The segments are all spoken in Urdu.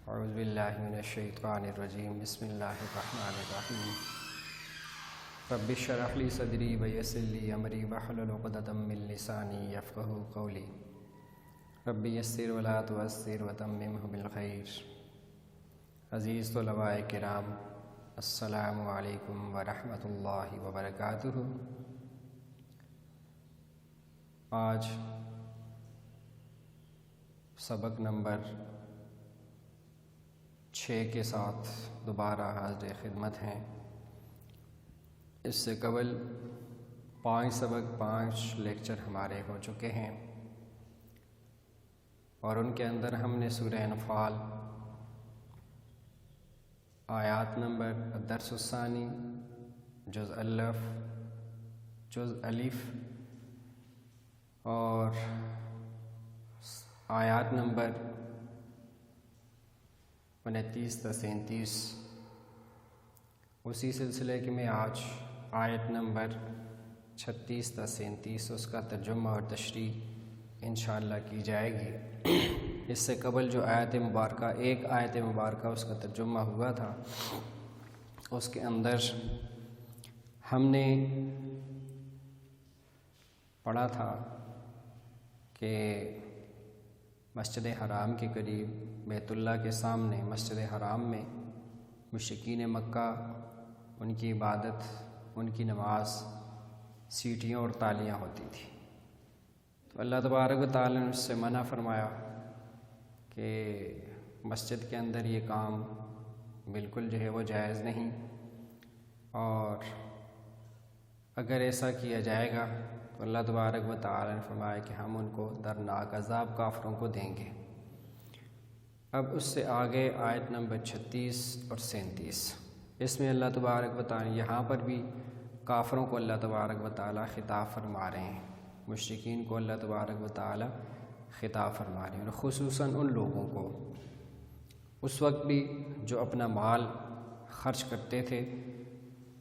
اعوذ باللہ من الشیطان الرجیم بسم اللہ الرحمن الرحیم رب اشرح لی صدری ویسر لی امری واحلل عقدۃ من لسانی یفقہوا قولی رب یسر ولا تعسر وتممہ بالخیر۔ عزیز طلباء کرام، السلام علیکم ورحمۃ اللہ وبرکاتہ۔ آج سبق نمبر 6 کے ساتھ دوبارہ حاضر خدمت ہیں۔ اس سے قبل 5 لیکچر ہمارے ہو چکے ہیں اور ان کے اندر ہم نے سورہ انفال آیات نمبر الدرس الثانی جز الف اور آیات نمبر 29 تا 37 اسی سلسلے کے میں آج آیت نمبر 36 تا 37 اس کا ترجمہ اور تشریح انشاءاللہ کی جائے گی۔ اس سے قبل جو ایک آیت مبارکہ اس کا ترجمہ ہوا تھا، اس کے اندر ہم نے پڑھا تھا کہ مسجد حرام کے قریب بیت اللہ کے سامنے مسجد حرام میں مشرکین مکہ ان کی عبادت، ان کی نماز سیٹیوں اور تالیاں ہوتی تھی، تو اللہ تبارک و تعالیٰ نے اس سے منع فرمایا کہ مسجد کے اندر یہ کام بالکل جو ہے وہ جائز نہیں، اور اگر ایسا کیا جائے گا تو اللہ تبارک و تعالیٰ نے فرمایا کہ ہم ان کو دردناک عذاب کافروں کو دیں گے۔ اب اس سے آگے آیت نمبر 36 اور 37 اس میں اللہ تبارک و تعالیٰ یہاں پر بھی کافروں کو اللہ تبارک و تعالیٰ خطاب فرما رہے ہیں، مشرکین کو اللہ تبارک و تعالیٰ خطاب فرما رہے ہیں، اور خصوصاً ان لوگوں کو اس وقت بھی جو اپنا مال خرچ کرتے تھے،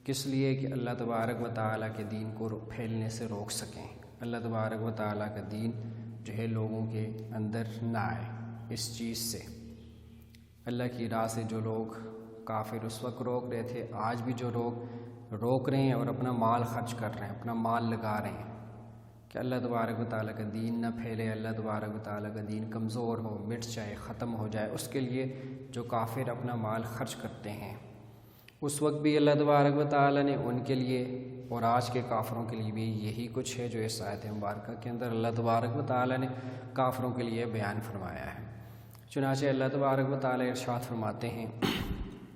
کس لیے کہ اللہ تبارک و تعالیٰ کے دین کو پھیلنے سے روک سکیں، اللہ تبارک و تعالیٰ کا دین جو ہے لوگوں کے اندر نہ آئے۔ اس چیز سے اللہ کی راہ سے جو لوگ کافر اس وقت روک رہے تھے، آج بھی جو لوگ روک رہے ہیں اور اپنا مال خرچ کر رہے ہیں، اپنا مال لگا رہے ہیں کہ اللہ تبارک و تعالیٰ کا دین نہ پھیلے، اللہ تبارک و تعالیٰ کا دین کمزور ہو، مٹ جائے، ختم ہو جائے، اس کے لیے جو کافر اپنا مال خرچ کرتے ہیں، اس وقت بھی اللہ تبارک و تعالیٰ نے ان کے لیے اور آج کے کافروں کے لیے بھی یہی کچھ ہے جو اس آیت مبارکہ کے اندر اللہ تبارک و تعالیٰ نے کافروں کے لیے بیان فرمایا ہے۔ چنانچہ اللہ تبارک و تعالیٰ ارشاد فرماتے ہیں،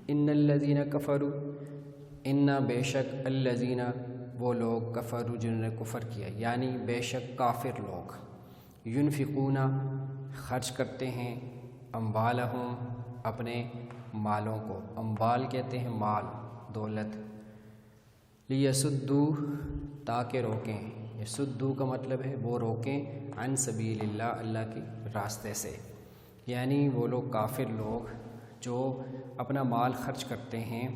ان الذین کفروا، ان بے شک الذین وہ لوگ، کفروا جنہوں نے کفر کیا، یعنی بے شک کافر لوگ، ينفقون خرچ کرتے ہیں، اموالہم اپنے مالوں کو، اموال کہتے ہیں مال، دولت، لیسدوا تاکہ روکیں، یسدوا کا مطلب ہے وہ روکیں، عن سبیل اللہ اللہ کے راستے سے، یعنی وہ لوگ کافر لوگ جو اپنا مال خرچ کرتے ہیں،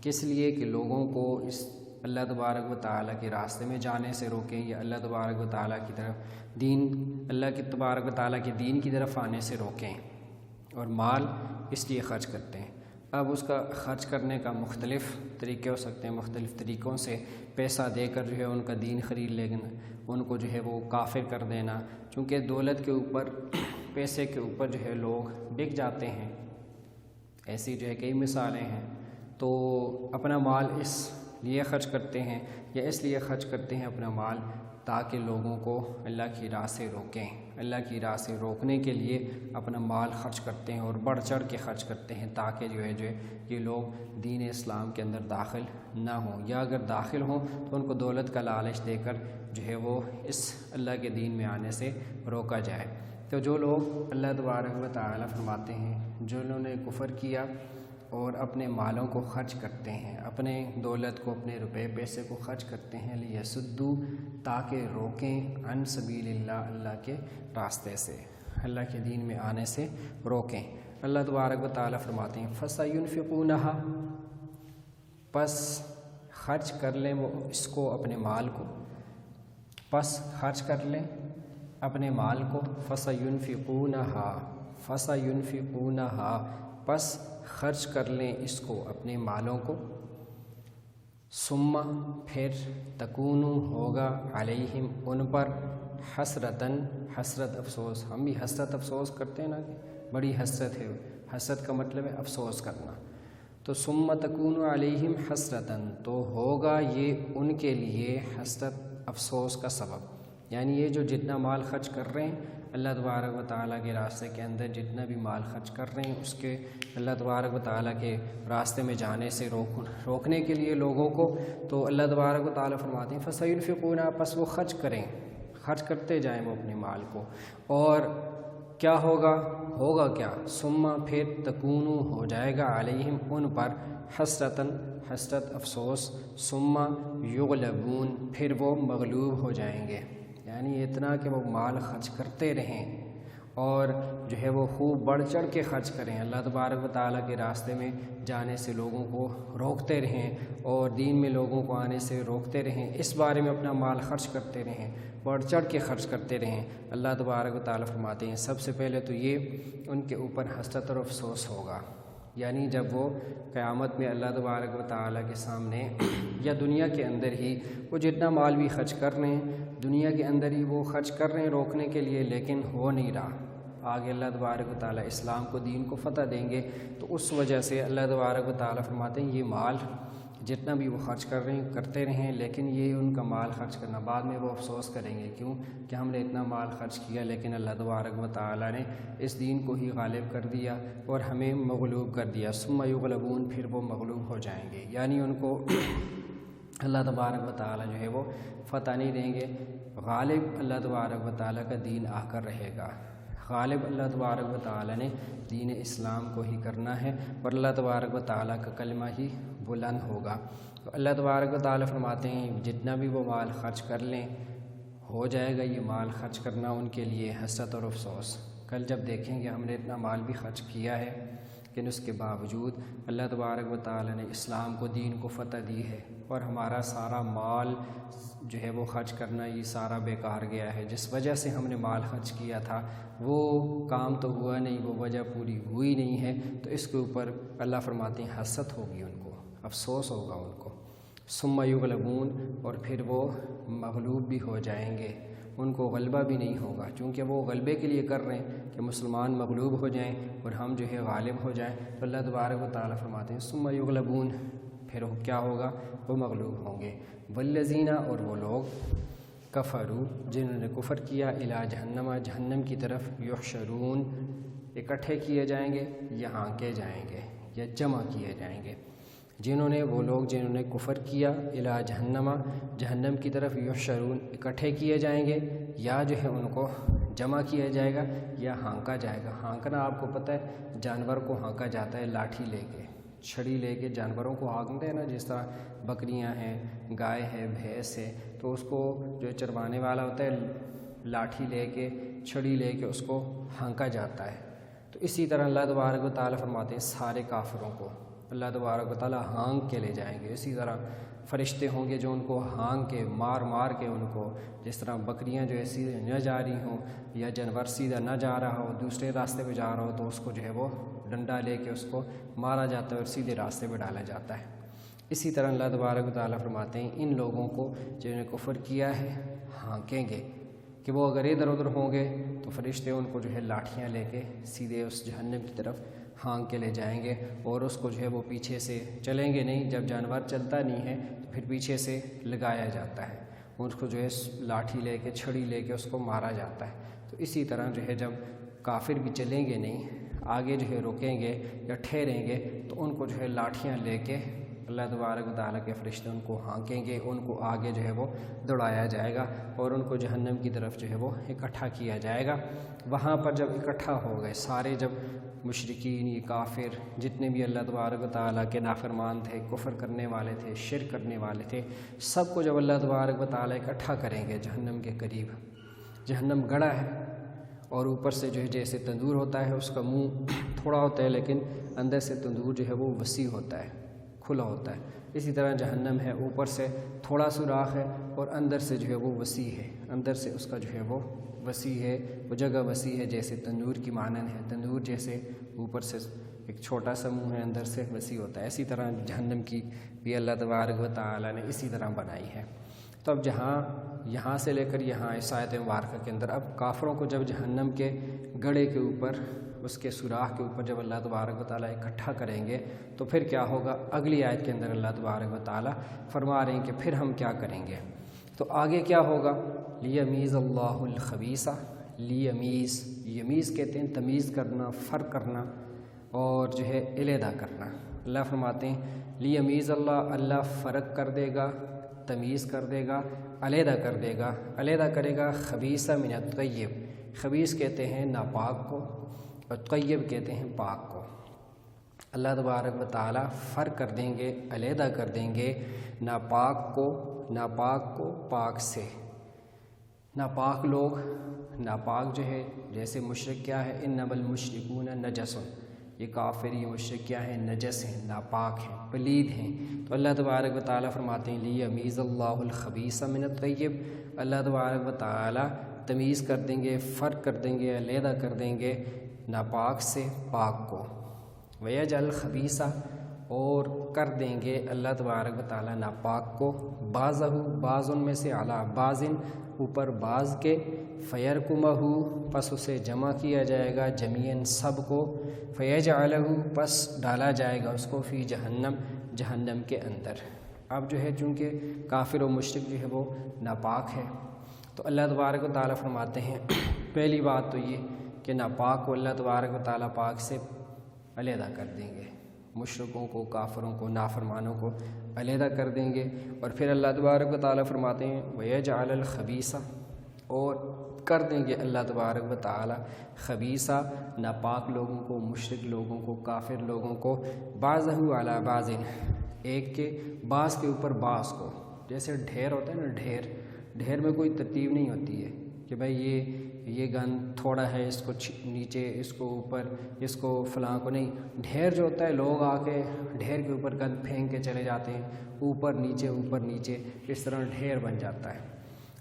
کس لیے کہ لوگوں کو اس اللہ تبارک و تعالیٰ کے راستے میں جانے سے روکیں، یا اللہ تبارک و تعالیٰ کی طرف اللہ کے تبارک و تعالیٰ کے دین کی طرف آنے سے روکیں، اور مال اس لیے خرچ کرتے ہیں۔ اب اس کا خرچ کرنے کا مختلف طریقے ہو سکتے ہیں، مختلف طریقوں سے پیسہ دے کر جو ہے ان کا دین خرید لینا، ان کو جو ہے وہ کافر کر دینا، چونکہ دولت کے اوپر، پیسے کے اوپر جو ہے لوگ بک جاتے ہیں، ایسی جو ہے کئی مثالیں ہیں، تو اپنا مال اس لیے خرچ کرتے ہیں، یا اس لیے خرچ کرتے ہیں اپنا مال تاکہ لوگوں کو اللہ کی راہ سے روکیں، اللہ کی راہ سے روکنے کے لیے اپنا مال خرچ کرتے ہیں اور بڑھ چڑھ کے خرچ کرتے ہیں، تاکہ جو ہے یہ لوگ دین اسلام کے اندر داخل نہ ہوں، یا اگر داخل ہوں تو ان کو دولت کا لالچ دے کر جو ہے وہ اس اللہ کے دین میں آنے سے روکا جائے۔ تو جو لوگ اللہ تبارک و تعالیٰ فرماتے ہیں، جو انہوں نے کفر کیا اور اپنے مالوں کو خرچ کرتے ہیں، اپنے دولت کو، اپنے روپے پیسے کو خرچ کرتے ہیں، لیسدوا تاکہ روکیں، عن سبیل اللہ اللہ کے راستے سے، اللہ کے دین میں آنے سے روکیں۔ اللہ تبارک و تعالیٰ فرماتے ہیں، فَسَيُنْفِقُونَهَا، پس خرچ کر لیں وہ اس کو، اپنے مال کو، پس خرچ کر لیں اپنے مال کو، فَسَيُنْفِقُونَهَا، فَسَيُنْفِقُونَهَا پس خرچ کر لیں اس کو اپنے مالوں کو، ثم پھر تکون ہوگا علیہم ان پر حسرتاً حسرت افسوس۔ ہم بھی حسرت افسوس کرتے ہیں نا، کہ بڑی حسرت ہے، حسرت کا مطلب ہے افسوس کرنا، تو ثم تکون علیہم حسرتاً تو ہوگا یہ ان کے لیے حسرت افسوس کا سبب، یعنی یہ جو جتنا مال خرچ کر رہے ہیں اللہ تبارک و تعالیٰ کے راستے کے اندر، جتنا بھی مال خرچ کر رہے ہیں اس کے اللہ تبارک و تعالیٰ کے راستے میں جانے سے روکنے کے لیے لوگوں کو، تو اللہ تبارک و تعالیٰ فرماتے ہیں فَسَيُنْفِقُونَ پس وہ خرچ کریں، خرچ کرتے جائیں وہ اپنے مال کو، اور کیا ہوگا کیا، ثم پھر تکون ہو جائے گا علیہم ان پر حسرتاً حسرت افسوس، ثم یغلبون پھر وہ مغلوب ہو جائیں گے، یعنی اتنا کہ وہ مال خرچ کرتے رہیں اور جو ہے وہ خوب بڑھ چڑھ کے خرچ کریں، اللہ تبارک و تعالیٰ کے راستے میں جانے سے لوگوں کو روکتے رہیں اور دین میں لوگوں کو آنے سے روکتے رہیں، اس بارے میں اپنا مال خرچ کرتے رہیں، بڑھ چڑھ کے خرچ کرتے رہیں۔ اللہ تبارک و تعالیٰ فرماتے ہیں سب سے پہلے تو یہ ان کے اوپر حسرت اور افسوس ہوگا، یعنی جب وہ قیامت میں اللہ تبارک و تعالیٰ کے سامنے یا دنیا کے اندر ہی وہ جتنا مال بھی خرچ کر رہے ہیں، دنیا کے اندر ہی وہ خرچ کر رہے ہیں روکنے کے لیے، لیکن ہو نہیں رہا، آگے اللہ تبارک و تعالیٰ اسلام کو دین کو فتح دیں گے، تو اس وجہ سے اللہ تبارک و تعالیٰ فرماتے ہیں یہ مال جتنا بھی وہ خرچ کر رہے ہیں کرتے رہیں، لیکن یہ ان کا مال خرچ کرنا بعد میں وہ افسوس کریں گے، کیوں کہ ہم نے اتنا مال خرچ کیا لیکن اللہ تبارک و تعالیٰ نے اس دین کو ہی غالب کر دیا اور ہمیں مغلوب کر دیا، ثم یغلبون پھر وہ مغلوب ہو جائیں گے، یعنی ان کو اللہ تبارک و تعالیٰ جو ہے وہ فتح نہیں دیں گے، غالب اللہ تبارک و تعالیٰ کا دین آ کر رہے گا، غالب اللہ تبارک و تعالیٰ نے دین اسلام کو ہی کرنا ہے اور اللہ تبارک و تعالیٰ کا کلمہ ہی بلند ہوگا۔ تو اللہ تبارک و تعالیٰ فرماتے ہیں جتنا بھی وہ مال خرچ کر لیں ہو جائے گا یہ مال خرچ کرنا ان کے لیے حسرت اور افسوس، کل جب دیکھیں گے ہم نے اتنا مال بھی خرچ کیا ہے لیکن اس کے باوجود اللہ تبارک و تعالیٰ نے اسلام کو دین کو فتح دی ہے اور ہمارا سارا مال جو ہے وہ خرچ کرنا یہ سارا بیکار گیا ہے، جس وجہ سے ہم نے مال خرچ کیا تھا وہ کام تو ہوا نہیں، وہ وجہ پوری ہوئی نہیں ہے، تو اس کے اوپر اللہ فرماتے ہیں حسرت ہوگی ان کو، افسوس ہوگا ان کو، ثم یغلبون اور پھر وہ مغلوب بھی ہو جائیں گے، ان کو غلبہ بھی نہیں ہوگا، چونکہ وہ غلبے کے لیے کر رہے ہیں کہ مسلمان مغلوب ہو جائیں اور ہم جو ہے غالب ہو جائیں، تو اللہ تبارک و تعالیٰ فرماتے ہیں ثم یغلبون پھر کیا ہوگا، وہ مغلوب ہوں گے، والذین اور وہ لوگ کفروا جنہوں نے کفر کیا الی جہنم جہنم کی طرف یحشرون اکٹھے کیے جائیں گے یا ہانکے جائیں گے یا جمع کیے جائیں گے، جنہوں نے وہ لوگ جنہوں نے کفر کیا الی جہنم جہنم کی طرف یحشرون اکٹھے کیے جائیں گے یا جو ہے ان کو جمع کیا جائے گا یا ہانکا جائے گا۔ ہانکنا آپ کو پتہ ہے جانور کو ہانکا جاتا ہے لاٹھی لے کے، چھڑی لے کے جانوروں کو ہانکتے ہیں نا، جس طرح بکریاں ہیں، گائے ہے، بھینس ہے، تو اس کو جو چروانے والا ہوتا ہے لاٹھی لے کے چھڑی لے کے اس کو ہانکا جاتا ہے، تو اسی طرح اللہ تبارک و تعالیٰ فرماتے ہیں سارے کافروں کو اللہ تبارک و تعالیٰ ہانک کے لے جائیں گے، اسی طرح فرشتے ہوں گے جو ان کو ہانک کے مار کے ان کو، جس طرح بکریاں جو ہے سیدھے نہ جا رہی ہوں یا جانور سیدھا نہ جا رہا ہو دوسرے راستے پہ جا رہا ہو تو اس کو جو ہے وہ ڈنڈا لے کے اس کو مارا جاتا ہے اور سیدھے راستے پہ ڈالا جاتا ہے، اسی طرح اللہ تبارک و تعالیٰ فرماتے ہیں ان لوگوں کو جنہوں نے کفر کیا ہے ہانکیں گے، کہ وہ اگر ادھر ادھر ہوں گے تو فرشتے ان کو جو ہے لاٹھیاں لے کے سیدھے اس جہنم کی طرف ہانک کے لے جائیں گے اور اس کو جو ہے وہ پیچھے سے چلیں گے نہیں، جب جانور چلتا نہیں ہے تو پھر پیچھے سے لگایا جاتا ہے، اس کو جو ہے لاٹھی لے کے چھڑی لے کے اس کو مارا جاتا ہے، تو اسی طرح جو ہے جب کافر بھی چلیں گے نہیں آگے جو ہے رکیں گے یا ٹھہریں گے تو ان کو جو ہے لاٹھیاں لے کے اللہ تبارک و تعالیٰ کے فرشتے ان کو ہانکیں گے، ان کو آگے جو ہے وہ دوڑایا جائے گا اور ان کو جہنم کی طرف جو ہے وہ اکٹھا کیا جائے گا۔ وہاں پر جب اکٹھا ہو گئے سارے، جب مشرکین یہ کافر جتنے بھی اللہ تبارک و تعالیٰ کے نافرمان تھے، کفر کرنے والے تھے، شرک کرنے والے تھے، سب کو جب اللہ تبارک و تعالیٰ اکٹھا کریں گے جہنم کے قریب، جہنم گڑا ہے اور اوپر سے جو ہے جیسے تندور ہوتا ہے اس کا منہ تھوڑا ہوتا ہے لیکن اندر سے تندور جو ہے وہ وسیع ہوتا ہے، کھلا ہوتا ہے، اسی طرح جہنم ہے اوپر سے تھوڑا سوراخ ہے اور اندر سے جو ہے وہ وسیع ہے، اندر سے اس کا جو ہے وہ وسیع ہے، وہ جگہ وسیع ہے جیسے تندور کی مانند ہے، تندور جیسے اوپر سے ایک چھوٹا سا منہ ہے اندر سے وسیع ہوتا ہے، اسی طرح جہنم کی بھی اللہ تبارک و تعالیٰ نے اسی طرح بنائی ہے۔ تو اب یہاں سے لے کر یہاں اس آیت مبارکہ کے اندر اب کافروں کو جب جہنم کے گڑھے کے اوپر، اس کے سوراخ کے اوپر جب اللہ تبارک و تعالیٰ اکٹھا کریں گے تو پھر کیا ہوگا؟ اگلی آیت کے اندر اللہ تبارک و تعالیٰ فرما رہے ہیں کہ پھر ہم کیا کریں گے۔ تو آگے کیا ہوگا؟ لیمیز اللہ الخبیث، لیمیز، یمیز کہتے ہیں تمیز کرنا، فرق کرنا اور جو ہے علیحدہ کرنا۔ اللہ فرماتے ہیں لیمیز اللہ، اللہ فرق کر دے گا، تمیز کر دے گا، علیحدہ کر دے گا، علیحدہ کرے گا خبیث من الطیب۔ خبیث کہتے ہیں ناپاک کو اور طیب کہتے ہیں پاک کو۔ اللہ تبارک و تعالیٰ فرق کر دیں گے، علیحدہ کر دیں گے ناپاک کو پاک سے۔ ناپاک لوگ، ناپاک جو ہے جیسے مشرک کیا ہے؟ انما المشرکون نجس، یہ کافر، یہ مشرک کیا ہے؟ نجس ہیں، ناپاک ہیں، پلید ہیں۔ تو اللہ تبارک و تعالیٰ فرماتے ہیں لیمیز اللہ الخبیث من الطیب، اللہ تبارک و تعالیٰ تمیز کر دیں گے، فرق کر دیں گے، علیحدہ کر دیں گے ناپاک سے پاک کو۔ ویجعل الخبیث، اور کر دیں گے اللہ تبارک و تعالیٰ ناپاک کو بعضہ، بعض ان میں سے علی بعض، اوپر بعض کے، فیرکمہ، پس اسے جمع کیا جائے گا جمیعاً سب کو، فیجعلہ، پس ڈالا جائے گا اس کو، فی جہنم، جہنم کے اندر۔ اب جو ہے چونکہ کافر و مشرک جو ہے وہ ناپاک ہے، تو اللہ تبارک و تعالیٰ فرماتے ہیں پہلی بات تو یہ کہ ناپاک کو اللہ تبارک و تعالیٰ پاک سے علیحدہ کر دیں گے، مشرکوں کو، کافروں کو، نافرمانوں کو علیحدہ کر دیں گے۔ اور پھر اللہ تبارک و تعالیٰ فرماتے ہیں وَيَجْعَلَ الْخَبِيثَ، اور کر دیں گے اللہ تبارک و تعالیٰ خبیثہ، ناپاک لوگوں کو، مشرک لوگوں کو، کافر لوگوں کو، بعضہ علی بعض، ایک کے بعض کے اوپر بعض کو۔ جیسے ڈھیر ہوتا ہے نا، ڈھیر میں کوئی ترتیب نہیں ہوتی ہے کہ بھائی یہ گند تھوڑا ہے، اس کو نیچے، اس کو اوپر، اس کو فلاں کو نہیں۔ ڈھیر جو ہوتا ہے لوگ آ کے ڈھیر کے اوپر گند پھینک کے چلے جاتے ہیں، اوپر نیچے، اس طرح ڈھیر بن جاتا ہے۔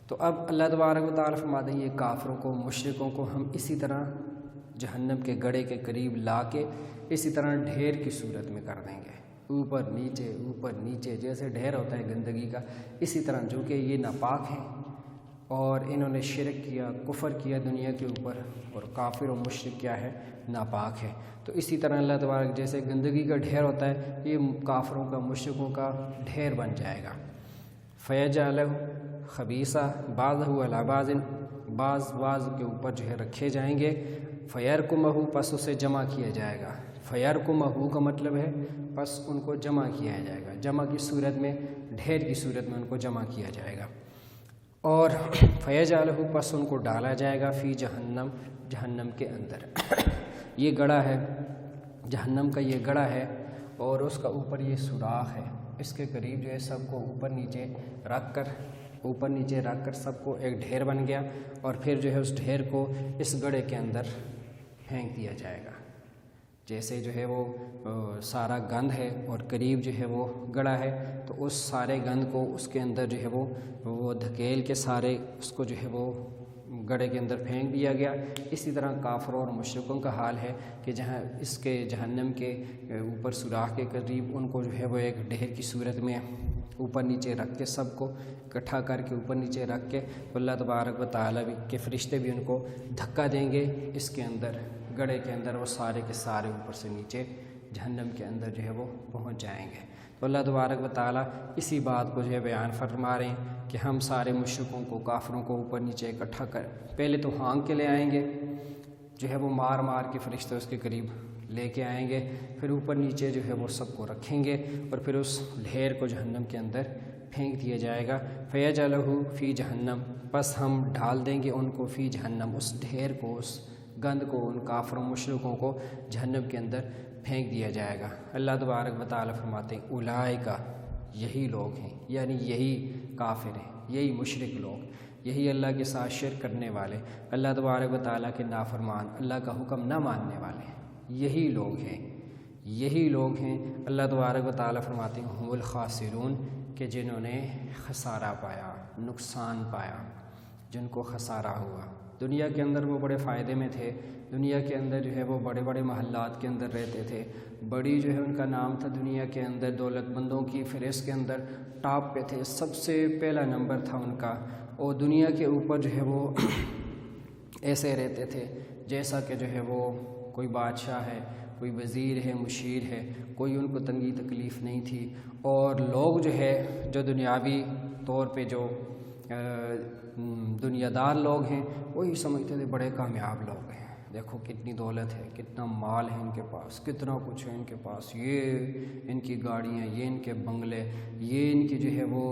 تو اب اللہ تبارک و تعالیٰ فرماتے ہیں یہ کافروں کو، مشرکوں کو ہم اسی طرح جہنم کے گڑھے کے قریب لا کے اسی طرح ڈھیر کی صورت میں کر دیں گے، اوپر نیچے، جیسے ڈھیر ہوتا ہے گندگی کا، اسی طرح جو کہ یہ ناپاک ہیں اور انہوں نے شرک کیا، کفر کیا دنیا کے اوپر، اور کافر و مشرک کیا ہے؟ ناپاک ہے۔ تو اسی طرح اللہ تبارک جیسے گندگی کا ڈھیر ہوتا ہے، یہ کافروں کا، مشرکوں کا ڈھیر بن جائے گا۔ فیجعلہ خبیثہ بعضہ علی بعض، بعض کے اوپر جو ہے رکھے جائیں گے، فیرکمہ، پس اسے جمع کیا جائے گا۔ فیرکمہ کا مطلب ہے پس ان کو جمع کیا جائے گا، جمع کی صورت میں، ڈھیر کی صورت میں ان کو جمع کیا جائے گا۔ اور فیجعلہ، پس ان کو ڈالا جائے گا، فی جہنم، جہنم کے اندر۔ یہ گڑھا ہے جہنم کا، یہ گڑھا ہے اور اس کا اوپر یہ سوراخ ہے، اس کے قریب جو ہے سب کو اوپر نیچے رکھ کر سب کو ایک ڈھیر بن گیا، اور پھر جو ہے اس ڈھیر کو اس گڑھے کے اندر پھینک دیا جائے گا۔ جیسے جو ہے وہ سارا گند ہے اور قریب جو ہے وہ گڑھا ہے، تو اس سارے گند کو اس کے اندر جو ہے وہ دھکیل کے سارے اس کو جو ہے وہ گڑھے کے اندر پھینک دیا گیا۔ اسی طرح کافروں اور مشرکوں کا حال ہے کہ جہاں اس کے جہنم کے اوپر سوراخ کے قریب ان کو جو ہے وہ ایک ڈھیر کی صورت میں اوپر نیچے رکھ کے، سب کو اکٹھا کر کے اوپر نیچے رکھ کے، تو اللہ تبارک و تعالیٰ کے فرشتے بھی ان کو دھکا دیں گے اس کے اندر، گڑھے کے اندر، وہ سارے کے سارے اوپر سے نیچے جہنم کے اندر جو ہے وہ پہنچ جائیں گے۔ تو اللہ تبارک و تعالیٰ اسی بات کو جو ہے بیان فرما رہے ہیں کہ ہم سارے مشرکوں کو، کافروں کو اوپر نیچے اکٹھا کر، پہلے تو ہانک کے لے آئیں گے، جو ہے وہ مار کے فرشتے اس کے قریب لے کے آئیں گے، پھر اوپر نیچے جو ہے وہ سب کو رکھیں گے، اور پھر اس ڈھیر کو جہنم کے اندر پھینک دیا جائے گا۔ فیجعلہ فی جہنم، پس ہم ڈال دیں گے ان کو، فی جہنم، اس ڈھیر کو، اس گند کو، ان کافروں مشرکوں کو جہنم کے اندر پھینک دیا جائے گا۔ اللہ تبارک و تعالیٰ فرماتے ہیں اولئک، یہی لوگ ہیں، یعنی یہی کافر ہیں، یہی مشرک لوگ، یہی اللہ کے ساتھ شرک کرنے والے، اللہ تبارک و تعالیٰ کے نافرمان، اللہ کا حکم نہ ماننے والے، یہی لوگ ہیں۔ اللہ تبارک و تعالیٰ فرماتے ہیں ہم الخاسرون، کہ جنہوں نے خسارہ پایا، نقصان پایا، جن کو خسارہ ہوا دنیا کے اندر وہ بڑے فائدے میں تھے، دنیا کے اندر جو ہے وہ بڑے بڑے محلات کے اندر رہتے تھے، بڑی جو ہے ان کا نام تھا دنیا کے اندر، دولت مندوں کی فہرست کے اندر ٹاپ پہ تھے، سب سے پہلا نمبر تھا ان کا، اور دنیا کے اوپر جو ہے وہ ایسے رہتے تھے جیسا کہ جو ہے وہ کوئی بادشاہ ہے، کوئی وزیر ہے، مشیر ہے، کوئی ان کو تنگی تکلیف نہیں تھی، اور لوگ جو ہے جو دنیاوی طور پہ جو دنیا دار لوگ ہیں وہی سمجھتے تھے بڑے کامیاب لوگ ہیں، دیکھو کتنی دولت ہے، کتنا مال ہے ان کے پاس، کتنا کچھ ہے ان کے پاس، یہ ان کی گاڑیاں، یہ ان کے بنگلے، یہ ان کی جو ہے وہ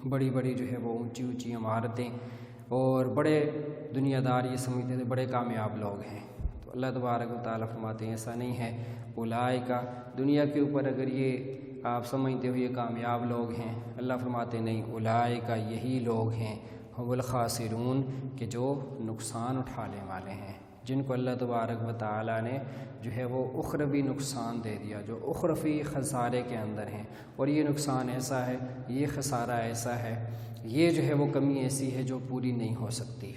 بڑی بڑی جو ہے وہ اونچی اونچی عمارتیں، اور بڑے دنیا دار یہ سمجھتے تھے بڑے کامیاب لوگ ہیں۔ تو اللہ تبارک و تعالیٰ فرماتے ہیں ایسا نہیں ہے، اولئک دنیا کے اوپر اگر یہ آپ سمجھتے ہو یہ کامیاب لوگ ہیں، اللہ فرماتے نہیں، اولئک یہی لوگ ہیں هم الخاسرون کہ جو نقصان اٹھانے والے ہیں، جن کو اللہ تبارک و تعالیٰ نے جو ہے وہ اخروی نقصان دے دیا، جو اخروی خسارے کے اندر ہیں، اور یہ نقصان ایسا ہے، یہ خسارہ ایسا ہے، یہ جو ہے وہ کمی ایسی ہے جو پوری نہیں ہو سکتی۔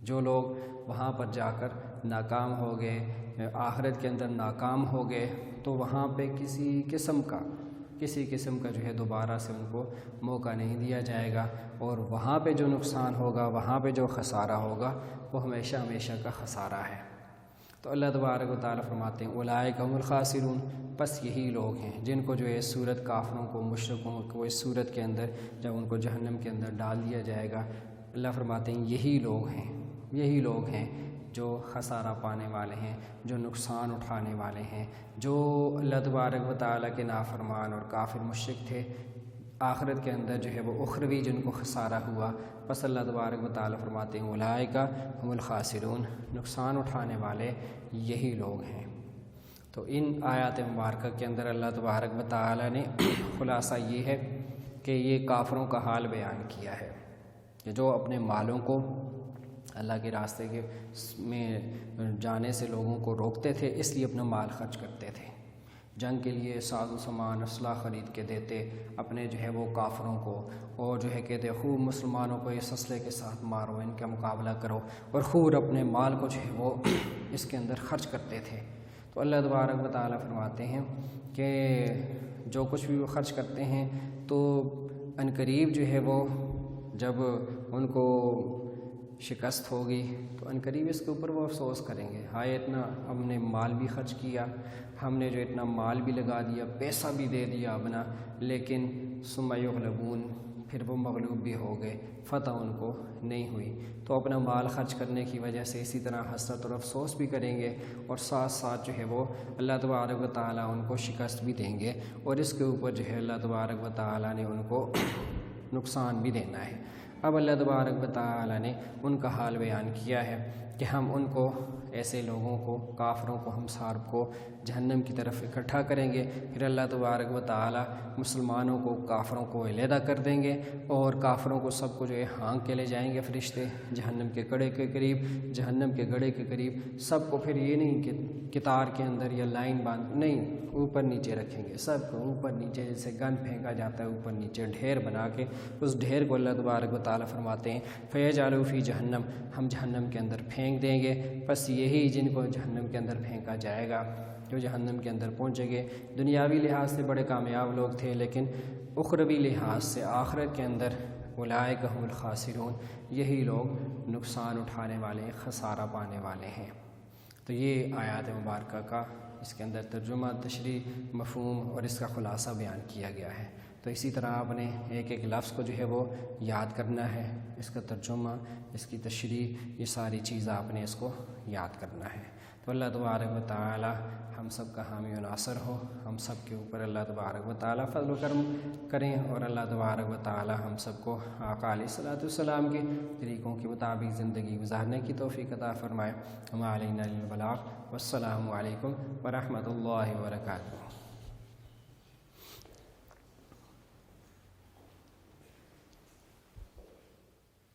جو لوگ وہاں پر جا کر ناکام ہو گئے، آخرت کے اندر ناکام ہو گئے، تو وہاں پہ کسی قسم کا جو ہے دوبارہ سے ان کو موقع نہیں دیا جائے گا، اور وہاں پہ جو نقصان ہوگا، وہاں پہ جو خسارہ ہوگا وہ ہمیشہ ہمیشہ کا خسارہ ہے۔ تو اللہ تبارک و تعالیٰ فرماتے ہیں اولئک هم الخاسرون، بس یہی لوگ ہیں جن کو جو ہے اس صورت کافروں کو، مشرکوں کو اس صورت کے اندر جب ان کو جہنم کے اندر ڈال دیا جائے گا، اللہ فرماتے ہیں یہی لوگ ہیں جو خسارہ پانے والے ہیں، جو نقصان اٹھانے والے ہیں، جو اللہ تبارک و تعالیٰ کے نافرمان اور کافر مشرک تھے، آخرت کے اندر جو ہے وہ اخروی جن کو خسارہ ہوا، بس اللہ تبارک و تعالیٰ فرماتے ہیں اولئک هم الخاسرون، نقصان اٹھانے والے یہی لوگ ہیں۔ تو ان آیات مبارکہ کے اندر اللہ تبارک و تعالیٰ نے خلاصہ یہ ہے کہ یہ کافروں کا حال بیان کیا ہے کہ جو اپنے مالوں کو اللہ کے راستے کے میں جانے سے لوگوں کو روکتے تھے، اس لیے اپنا مال خرچ کرتے تھے، جنگ کے لیے ساز و سامان اسلحہ خرید کے دیتے اپنے جو ہے وہ کافروں کو، اور جو ہے کہتے خوب مسلمانوں کو اس اسلحے کے ساتھ مارو، ان کا مقابلہ کرو، اور خوب اپنے مال کو جو ہے وہ اس کے اندر خرچ کرتے تھے۔ تو اللہ تبارک و تعالیٰ فرماتے ہیں کہ جو کچھ بھی وہ خرچ کرتے ہیں تو عنقریب جو ہے وہ جب ان کو شکست ہوگی تو عنقریب اس کے اوپر وہ افسوس کریں گے، ہائے اتنا ہم نے مال بھی خرچ کیا، ہم نے جو اتنا مال بھی لگا دیا، پیسہ بھی دے دیا اپنا، لیکن ثم یغلبون، پھر وہ مغلوب بھی ہو گئے، فتح ان کو نہیں ہوئی۔ تو اپنا مال خرچ کرنے کی وجہ سے اسی طرح حسرت اور افسوس بھی کریں گے، اور ساتھ ساتھ جو ہے وہ اللہ تبارک و تعالیٰ ان کو شکست بھی دیں گے، اور اس کے اوپر جو ہے اللہ تبارک و تعالیٰ نے ان کو نقصان بھی دینا ہے۔ اب اللہ تبارک و تعالیٰ نے ان کا حال بیان کیا ہے کہ ہم ان کو، ایسے لوگوں کو، کافروں کو، ہم سب کو جہنم کی طرف اکٹھا کریں گے، پھر اللہ تبارک و تعالیٰ مسلمانوں کو کافروں کو علیحدہ کر دیں گے، اور کافروں کو سب کو جو ہے ہانک کے لے جائیں گے فرشتے جہنم کے گڑھے کے قریب، جہنم کے گڑھے کے قریب، سب کو پھر یہ نہیں کہ قطار کے اندر یا لائن باندھ، نہیں، اوپر نیچے رکھیں گے، سب کو اوپر نیچے، جیسے گن پھینکا جاتا ہے اوپر نیچے ڈھیر بنا کے، اس ڈھیر کو اللہ تبارک و تعالیٰ فرماتے ہیں فَيَجْعَلُوا فِي جہنم، ہم جہنم کے اندر پھینک دیں گے، بس یہی جن کو جہنم کے اندر پھینکا جائے گا، جو جہنم کے اندر پہنچیں گے، دنیاوی لحاظ سے بڑے کامیاب لوگ تھے، لیکن اخروی لحاظ سے آخرت کے اندر اولئک هم الخاسرون، یہی لوگ نقصان اٹھانے والے، خسارہ پانے والے ہیں۔ تو یہ آیات مبارکہ کا اس کے اندر ترجمہ، تشریح، مفہوم اور اس کا خلاصہ بیان کیا گیا ہے۔ تو اسی طرح آپ نے ایک ایک لفظ کو جو ہے وہ یاد کرنا ہے، اس کا ترجمہ، اس کی تشریح، یہ ساری چیز آپ نے اس کو یاد کرنا ہے۔ تو اللہ تبارک و تعالی ہم سب کا حامی و ناصر ہو، ہم سب کے اوپر اللہ تبارک و تعالی فضل و کرم کریں، اور اللہ تبارک و تعالی ہم سب کو آقا علیہ الصلوۃ والسلام کے طریقوں کے مطابق زندگی گزارنے کی توفیق عطا فرمائے۔ وما علینا الا البلاغ، والسلام علیکم ورحمۃ اللہ وبرکاتہ۔